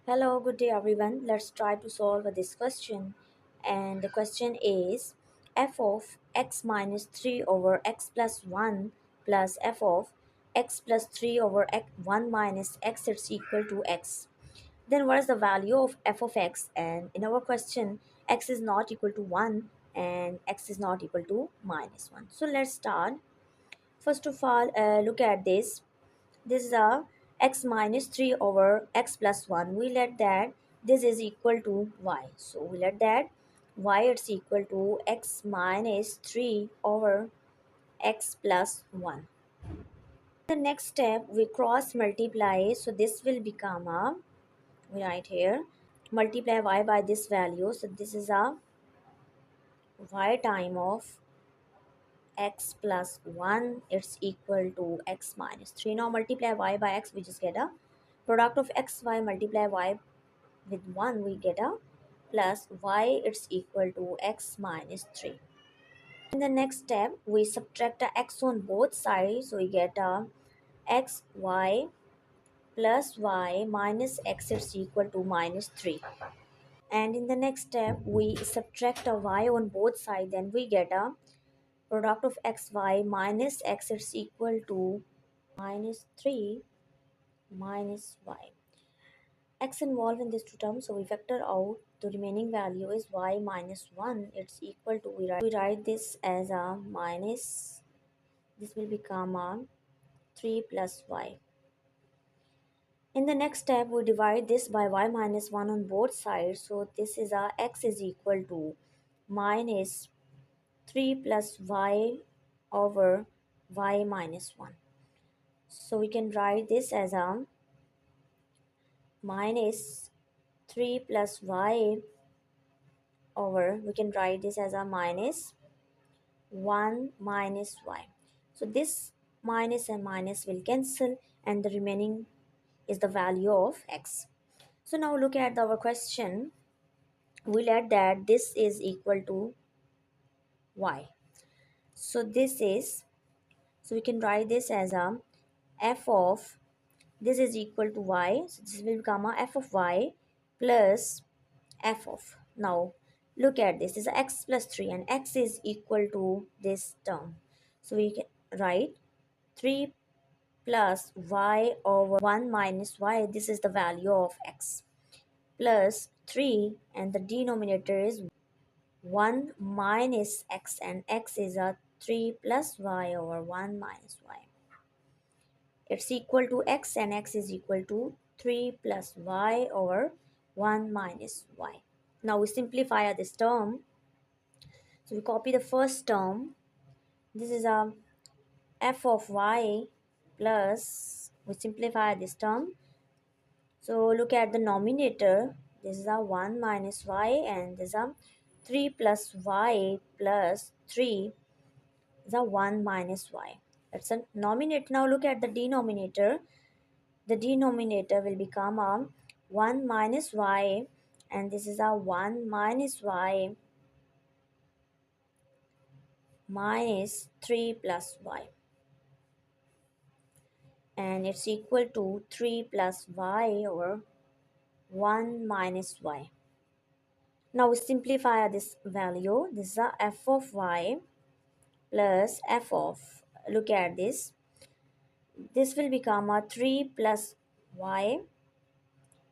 Hello, good day everyone. Let's try to solve this question. And the question is f of x minus 3 over x plus 1 plus f of x plus 3 over 1 minus x is equal to x. Then what is the value of f of x? And in our question, x is not equal to 1 and x is not equal to minus 1. So let's start. First of all, look at this. This is a x minus 3 over x plus 1. We let that this is equal to y. So we let that y it's equal to x minus 3 over x plus 1. The next step we cross multiply. So this will become a, we write here, multiply y by this value. So this is a y time of x plus 1 it's equal to x minus 3. Now multiply y by x, we just get a product of x y multiply y with 1, we get a plus y it's equal to x minus 3. In the next step we subtract the x on both sides, so we get a x y plus y minus x is equal to minus 3. And in the next step we subtract a y on both sides, then we get a product of xy minus x is equal to minus 3 minus y. X involved in these two terms, so we factor out the remaining value is y minus 1. It's equal to, we write this as a minus, this will become a 3 plus y. In the next step, we divide this by y minus 1 on both sides. So this is a x is equal to minus 3 plus y over y minus 1. So we can write this as a minus 3 plus y over, we can write this as a minus 1 minus y. So this minus and minus will cancel and the remaining is the value of x. So now look at our question. We let that this is equal to y. So this is, so we can write this as a f of, this is equal to y. So this will become a f of y plus f of, now look at this is x plus 3 and x is equal to this term, so we can write 3 plus y over 1 minus y, this is the value of x, plus 3 and the denominator is 1 minus x and x is a 3 plus y over 1 minus y. It's equal to x and x is equal to 3 plus y over 1 minus y. Now we simplify this term. So we copy the first term. This is a f of y plus, we simplify this term. So look at the numerator. This is a 1 minus y and this is a 3 plus y plus 3 is a 1 minus y. That's a numerator. Now look at the denominator. The denominator will become a 1 minus y and this is a 1 minus y minus 3 plus y, and it's equal to 3 plus y over 1 minus y. Now we simplify this value. This is a f of y plus f of, look at this, this will become a 3 plus y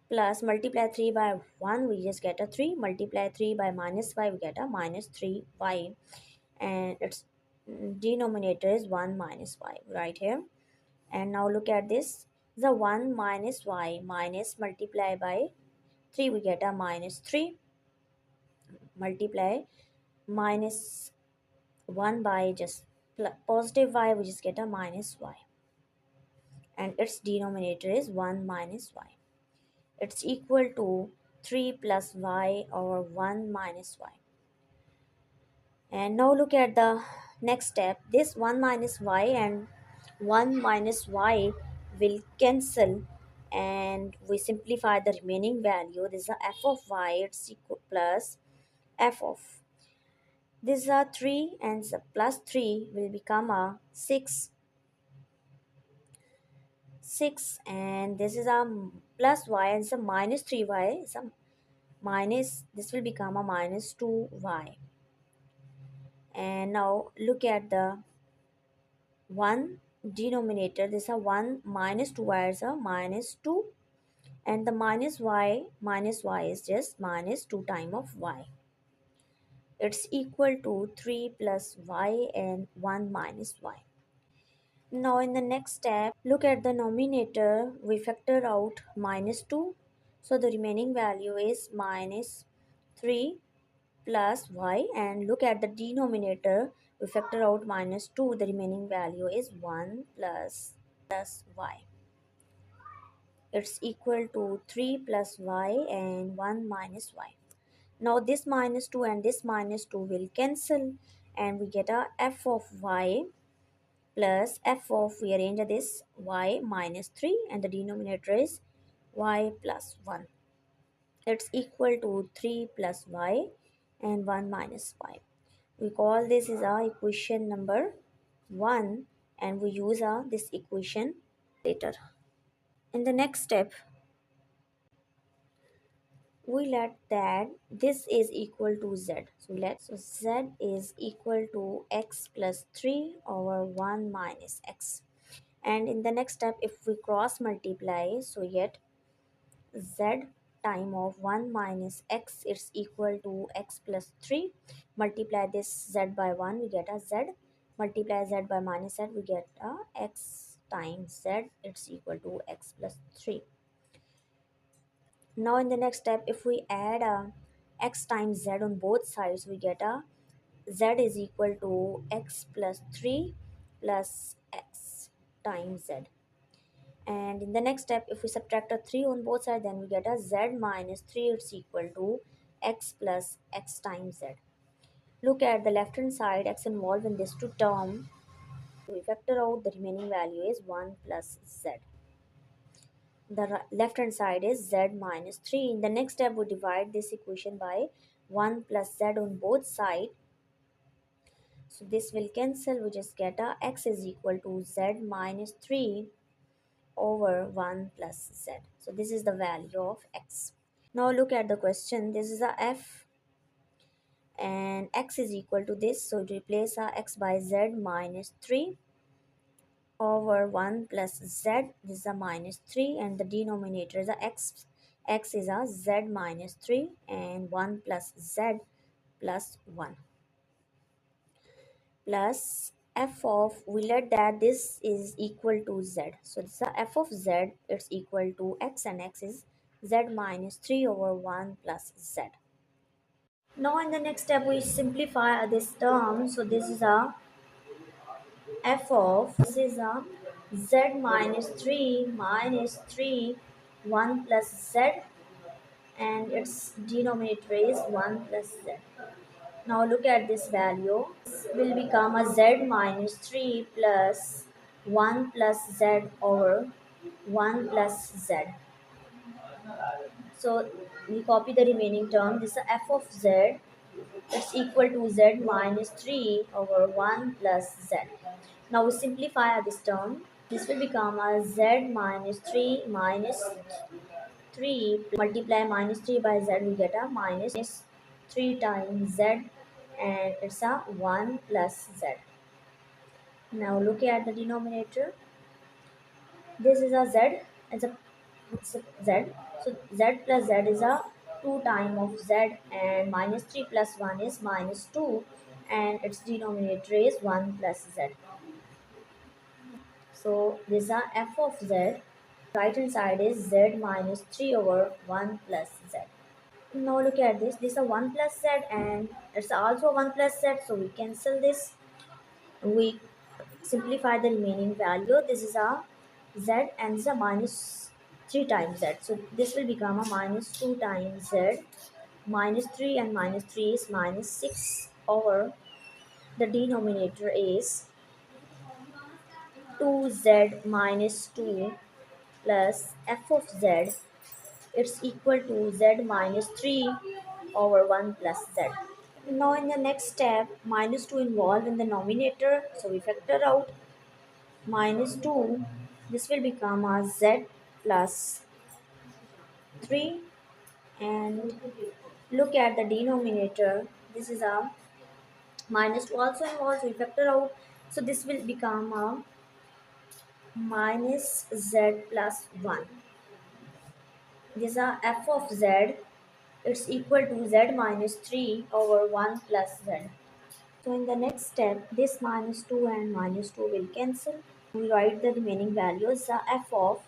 plus multiply 3 by 1, we just get a 3, multiply 3 by minus y, we get a minus 3y, and its denominator is 1 minus y right here. And now look at this, the 1 minus y minus multiply by 3, we get a minus 3, multiply minus 1 by just positive y, we just get a minus y, and its denominator is 1 minus y. It's equal to 3 plus y over 1 minus y. And now look at the next step. This 1 minus y and 1 minus y will cancel and we simplify the remaining value. This is a f of y, it's equal plus f of, this is a 3 and the plus 3 will become a 6. 6, and this is a plus y, and it's a minus 3y, some minus, this will become a minus 2y. And now look at the 1 denominator, this is a 1 minus 2y is a minus 2, and the minus y is just minus 2 times of y. It's equal to 3 plus y and 1 minus y. Now in the next step, look at the numerator, we factor out minus 2. So the remaining value is minus 3 plus y, and look at the denominator, we factor out minus 2, the remaining value is 1 plus y. It's equal to 3 plus y and 1 minus y. Now this minus 2 and this minus 2 will cancel, and we get a f of y plus f of, we arrange this, y minus 3, and the denominator is y plus 1. It's equal to 3 plus y and 1 minus y. We call this is our equation number 1, and we use this equation later. In the next step, we let that this is equal to z. So z is equal to x plus 3 over 1 minus x. And in the next step, if we cross multiply, so yet z time of 1 minus x is equal to x plus 3. Multiply this z by 1, we get a z. Multiply z by minus z, we get a x times z, it's equal to x plus 3. Now in the next step, if we add x times z on both sides, we get a z is equal to x plus 3 plus x times z. And in the next step, if we subtract a 3 on both sides, then we get a z minus 3, it's equal to x plus x times z. Look at the left hand side, x involved in this two term. We factor out, the remaining value is 1 plus z. The left hand side is z minus 3. In the next step, we divide this equation by 1 plus z on both sides. So this will cancel, we just get a x is equal to z minus 3 over 1 plus z. So this is the value of x. Now look at the question. This is a f and x is equal to this. So replace our x by z minus 3 over 1 plus z. This is a minus 3, and the denominator is a x. X is a z minus 3 and 1 plus z plus 1. Plus f of, we let that this is equal to z. So this is a f of z, it's equal to x, and x is z minus 3 over 1 plus z. Now in the next step, we simplify this term. So this is a f of, this is a z minus 3 1 plus z, and its denominator is 1 plus z. Now look at this value. This will become a z minus 3 plus 1 plus z over 1 plus z. So we copy the remaining term. This is f of z. It's equal to z minus 3 over 1 plus z. Now we simplify this term. This will become a z minus 3 minus 3 multiply minus 3 by z, we get a minus 3 times z, and it's a 1 plus z. Now look at the denominator. This is a z, it's a z. So z plus z is a 2 times of z, and minus 3 plus 1 is minus 2, and its denominator is 1 plus z. So this is a f of z. Right hand side is z minus 3 over 1 plus z. Now look at this. This is a 1 plus z, and it's also 1 plus z. So we cancel this. We simplify the remaining value. This is a z, and this is a minus 3 times z. So this will become a minus 2 times z. Minus 3 and minus 3 is minus 6 over, the denominator is 2z minus 2 plus f of z, it's equal to z minus 3 over 1 plus z. Now in the next step, minus 2 involved in the numerator, so we factor out minus 2 This will become a z plus 3, and look at the denominator. This is a minus 2 also involved, so we factor out. So this will become a minus z plus 1. This is a f of z. It's equal to z minus 3 over 1 plus z. So in the next step, this minus 2 and minus 2 will cancel. We write the remaining values, the f of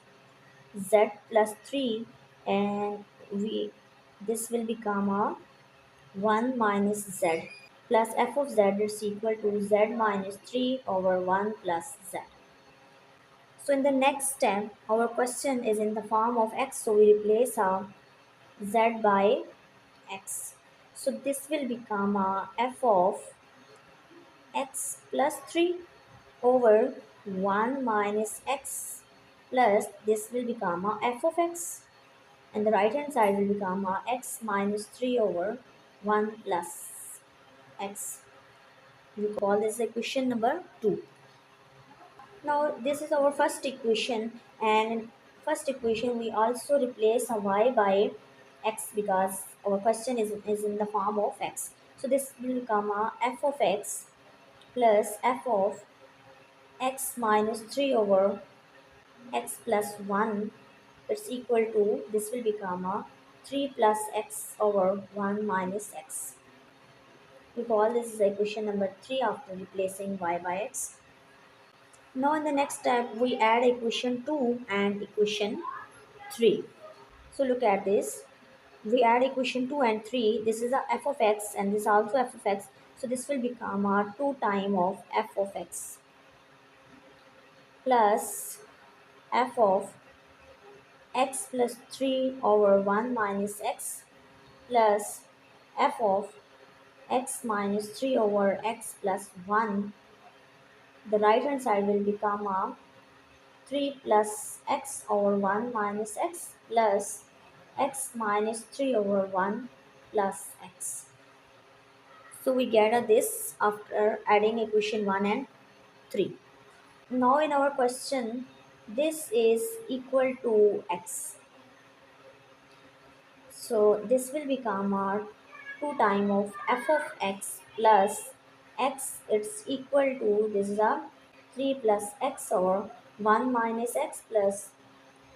z plus 3, and we this will become a 1 minus z plus f of z is equal to z minus 3 over 1 plus z. So in the next step, our question is in the form of x, so we replace our z by x. So this will become a f of x plus 3 over 1 minus x plus this will become a f of x, and the right hand side will become a x minus 3 over 1 plus x. We call this equation number 2. Now this is our first equation, and in first equation we also replace a y by x because our question is in the form of x. So this will become a f of x plus f of x minus 3 over x plus 1. It's equal to, this will become a 3 plus x over 1 minus x. We call this is equation number 3 after replacing y by x. Now in the next step we add equation 2 and equation 3. So look at this. We add equation 2 and 3. This is a f of x and this also f of x. So this will become a 2 time of f of x plus f of x plus 3 over 1 minus x plus f of x minus 3 over x plus 1. The right hand side will become a 3 plus x over 1 minus x plus x minus 3 over 1 plus x. So we get a this after adding equation 1 and 3. Now in our question, this is equal to x. So this will become our 2 time of f of x plus x, it's equal to, this is a 3 plus x over 1 minus x plus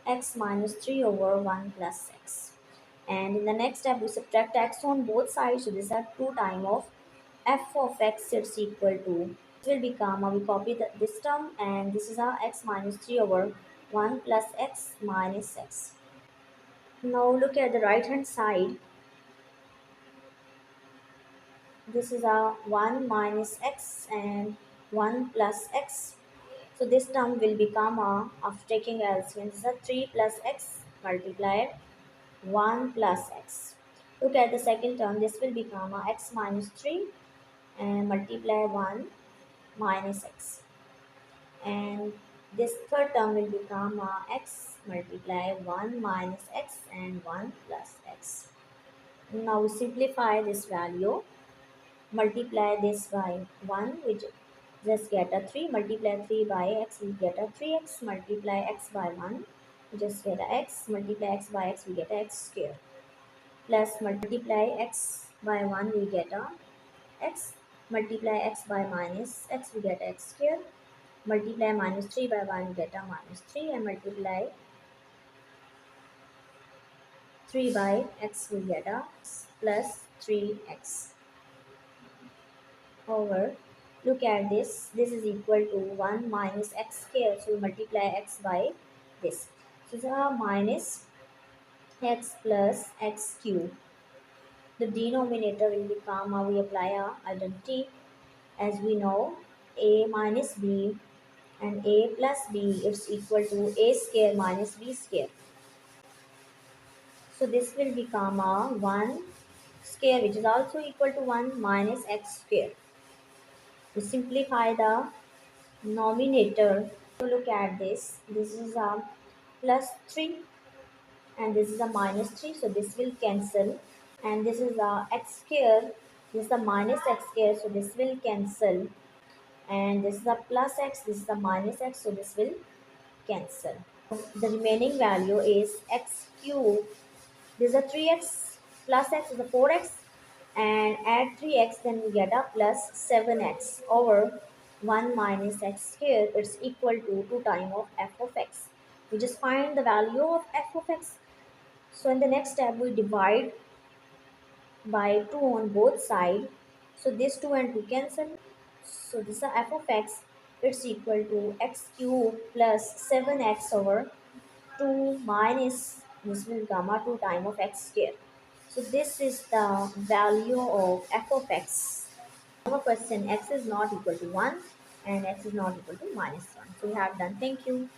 x minus 3 over 1 plus x. And in the next step we subtract x on both sides, so this is a 2 time of f of x, it's equal to, this will become, we copy this term, and this is our x minus 3 over 1 plus x minus x. Now look at the right hand side. This is a 1 minus x and 1 plus x. So this term will become a, after taking LCM, this is a 3 plus x multiplied 1 plus x. Look at the second term, this will become a x minus 3 and multiply 1 minus x. And this third term will become a x multiply 1 minus x and 1 plus x. Now we simplify this value. Multiply this by 1, we just get a 3, multiply 3 by x, we get a 3x, multiply x by 1, we just get a x, multiply x by x, we get a x square, plus multiply x by 1, we get a x, multiply x by minus x, we get x square, multiply minus 3 by 1, we get a minus 3, and multiply 3 by x, we get a plus 3x over, look at this is equal to 1 minus x square, so we multiply x by this, so it's a minus x plus x cube. The denominator will become, we apply our identity, as we know a minus b and a plus b is equal to a square minus b square, so this will become a 1 square which is also equal to 1 minus x square. We simplify the nominator. So look at this is a plus 3 and this is a minus 3, so this will cancel, and this is a x square, this is a minus x square, so this will cancel, and this is a plus x, this is a minus x, so this will cancel. The remaining value is x cube. This is a 3x plus x is a 4x, and add 3x, then we get a plus 7x over 1 minus x square. It's equal to 2 times of f of x. We just find the value of f of x. So in the next step, we divide by 2 on both sides. So this 2 and 2 cancel. So this is f of x. It's equal to x cube plus 7x over 2 minus, this will become a 2 times of x square. So this is the value of f of x. Our question, x is not equal to 1 and x is not equal to minus 1. So we have done. Thank you.